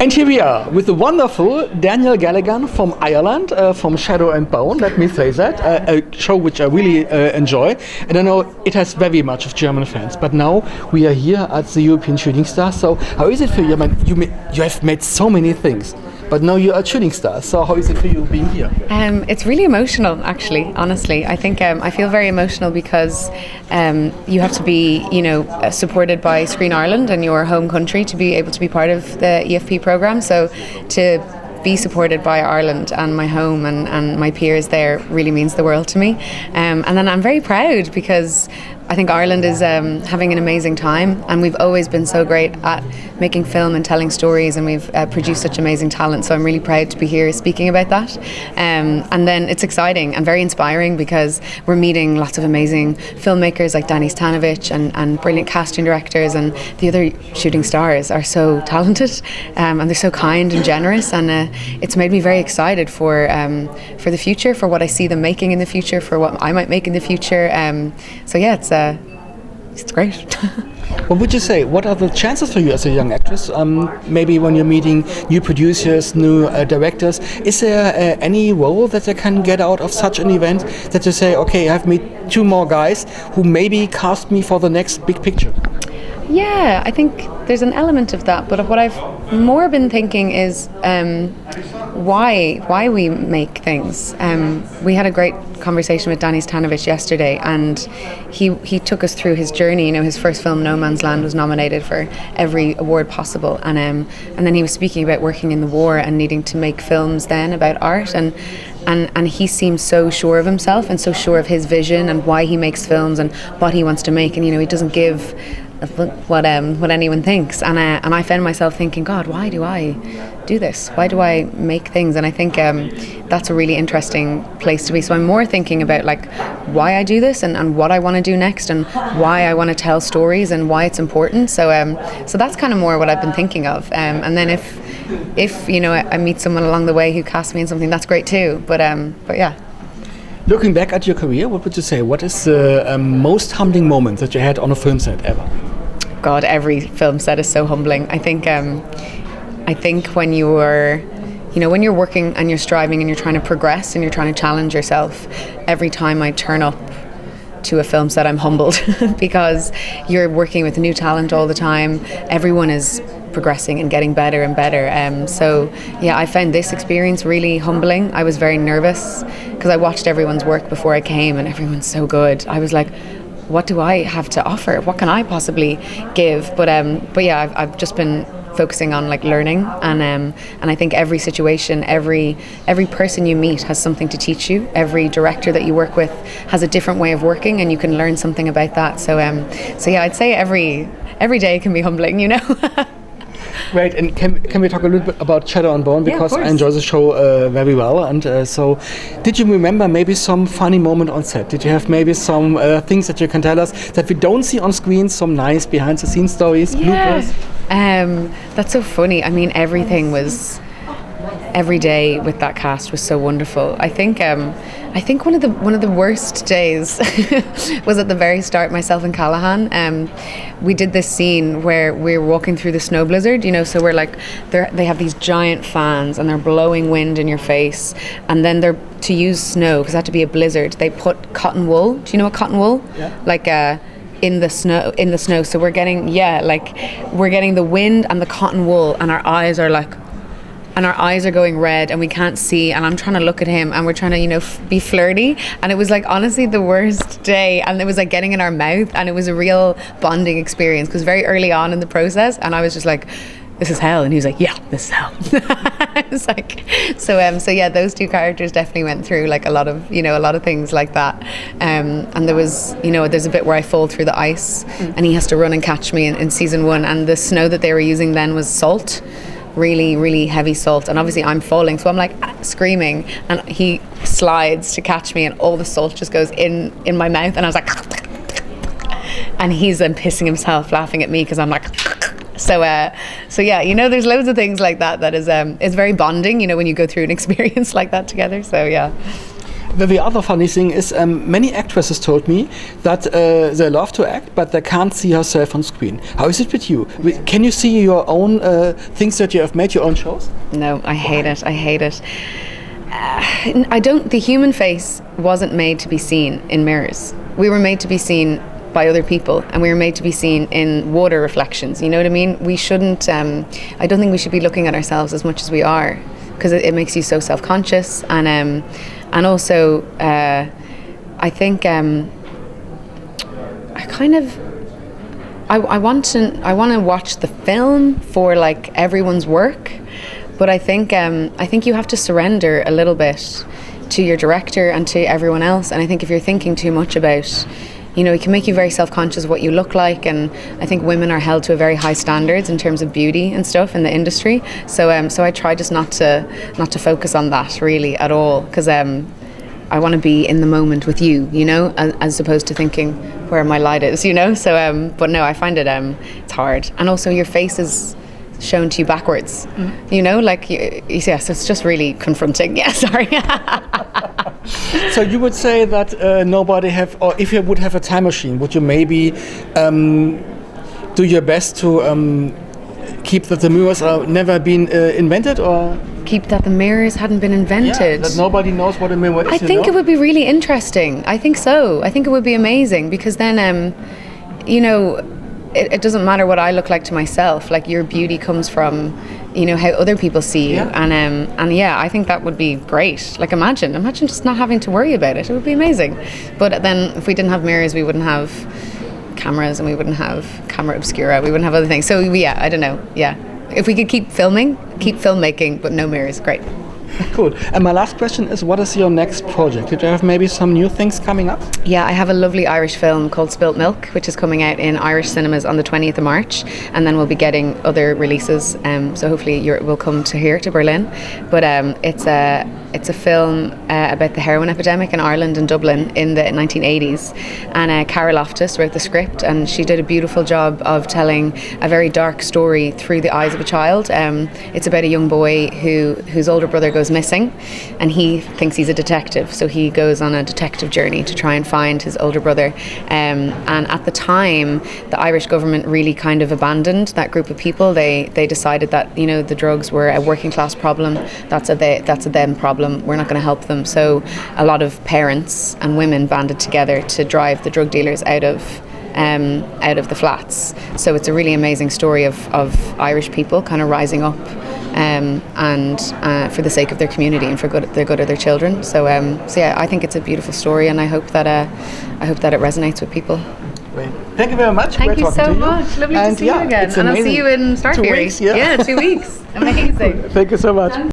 And here we are with the wonderful Danielle Galligan from Ireland, from Shadow and Bone, let me say that, a show which I really enjoy. And I know it has very much of German fans, but now we are here at the European Shooting Stars. So how is it for you? I mean, you have made so many things, but now you are Shooting Stars. So how is it for you being here? It's really emotional, actually, honestly. I think I feel very emotional because you have to be, supported by Screen Ireland and your home country to be able to be part of the EFP programme. So to be supported by Ireland and my home and my peers there really means the world to me. And then I'm very proud because I think Ireland is having an amazing time, and we've always been so great at making film and telling stories, and we've produced such amazing talent, so I'm really proud to be here speaking about that. And then it's exciting and very inspiring because we're meeting lots of amazing filmmakers like Danny Stanovich and brilliant casting directors, and the other shooting stars are so talented and they're so kind and generous, and it's made me very excited for the future, for what I see them making in the future, for what I might make in the future. So yeah, it's great. What would you say? What are the chances for you as a young actress? Maybe when you're meeting new producers, new directors, is there any role that they can get out of such an event that you say, okay, I've met two more guys who maybe cast me for the next big picture? Yeah, I think there's an element of that, but what I've more been thinking is why we make things. We had a great conversation with Danny Stanovich yesterday, and he took us through his journey. His first film, No Man's Land, was nominated for every award possible, and then he was speaking about working in the war and needing to make films then about art, and he seems so sure of himself and so sure of his vision and why he makes films and what he wants to make, and he doesn't give what anyone thinks, and I found myself thinking, God, why do I do this? Why do I make things? And I think that's a really interesting place to be. So I'm more thinking about why I do this and what I want to do next and why I want to tell stories and why it's important. So that's kind of more what I've been thinking of. And then if I meet someone along the way who casts me in something, that's great too. But yeah. Looking back at your career, what would you say? What is the most humbling moment that you had on a film set ever? God, every film set is so humbling. I think when you're working and you're striving and you're trying to progress and you're trying to challenge yourself, every time I turn up to a film set, I'm humbled because you're working with new talent all the time. Everyone is progressing and getting better and better. So yeah, I found this experience really humbling. I was very nervous because I watched everyone's work before I came, and everyone's so good. I was like, what do I have to offer? What can I possibly give? But yeah, I've just been focusing on learning, and I think every situation, every person you meet has something to teach you. Every director that you work with has a different way of working, and you can learn something about that. So yeah, I'd say every day can be humbling, Right, and can we talk a little bit about Shadow and Bone, because I enjoy the show very well, and so did you remember maybe some funny moment on set? Did you have maybe some things that you can tell us that we don't see on screen, some nice behind the scenes stories, bloopers? That's so funny. I mean, every day with that cast was so wonderful. I think one of the worst days was at the very start. Myself and Callahan, we did this scene where we're walking through the snow blizzard. So we're they have these giant fans and they're blowing wind in your face, and then they're to use snow because it had to be a blizzard. They put cotton wool. Do you know what cotton wool? Yeah. In the snow. So we're getting the wind and the cotton wool, and our eyes are going red and we can't see, and I'm trying to look at him and we're trying to be flirty, and it was honestly the worst day, and it was getting in our mouth, and it was a real bonding experience because very early on in the process, and I was just like, this is hell, and he was like, yeah, this is hell. I was so yeah, those two characters definitely went through a lot of things like that, and there was there's a bit where I fall through the ice and he has to run and catch me in season 1, and the snow that they were using then was salt, really, really heavy salt, and obviously I'm falling, so I'm screaming, and he slides to catch me, and all the salt just goes in my mouth, and I was like, and he's then pissing himself laughing at me because I'm like, so yeah, there's loads of things like that is very bonding, when you go through an experience like that together. So yeah. The other funny thing is many actresses told me that they love to act, but they can't see herself on screen. How is it with you? Can you see your own things that you have made, your own shows? No, I hate it. I hate it. I don't. The human face wasn't made to be seen in mirrors. We were made to be seen by other people, and we were made to be seen in water reflections. You know what I mean? We shouldn't. I don't think we should be looking at ourselves as much as we are, because it makes you so self-conscious, and also I think I want to watch the film for like everyone's work. But I think you have to surrender a little bit to your director and to everyone else. And I think if you're thinking too much about, it can make you very self-conscious of what you look like. And I think women are held to a very high standards in terms of beauty and stuff in the industry. So I try just not to focus on that really at all, because I want to be in the moment with you, as opposed to thinking where my light is, So, but no, I find it it's hard. And also your face is shown to you backwards, so it's just really confronting. Yeah, sorry. So you would say that nobody have, or if you would have a time machine, would you maybe do your best to keep that the mirrors are never been invented, or keep that the mirrors hadn't been invented? Yeah, that nobody knows what a mirror is. I think it would be really interesting. I think so. I think it would be amazing, because then it doesn't matter what I look like to myself. Like, your beauty comes from, how other people see you. Yeah. And yeah, I think that would be great. Like, imagine just not having to worry about it. It would be amazing. But then if we didn't have mirrors, we wouldn't have cameras, and we wouldn't have camera obscura. We wouldn't have other things. So yeah, I don't know. Yeah. If we could keep filmmaking, but no mirrors, great. Cool. And my last question is, what is your next project? Did you have maybe some new things coming up? Yeah, I have a lovely Irish film called Spilt Milk, which is coming out in Irish cinemas on the 20th of March, and then we'll be getting other releases, so hopefully we'll come to Berlin. But it's a film about the heroin epidemic in Ireland and Dublin in the 1980s, and Cara Loftus wrote the script, and she did a beautiful job of telling a very dark story through the eyes of a child. It's about a young boy whose older brother goes missing, and he thinks he's a detective, so he goes on a detective journey to try and find his older brother. And at the time, the Irish government really kind of abandoned that group of people. They decided that the drugs were a working class problem. That's a them problem. We're not going to help them. So a lot of parents and women banded together to drive the drug dealers out of the flats. So it's a really amazing story of Irish people kind of rising up and for the sake of their community and for the good of their children. So yeah, I think it's a beautiful story, and I hope that it resonates with people. Great. Thank you very much. Thank you so much. Lovely to see you again. And I'll see you in Star Theory. 2 weeks, yeah. Yeah, 2 weeks. Amazing. Thank you so much.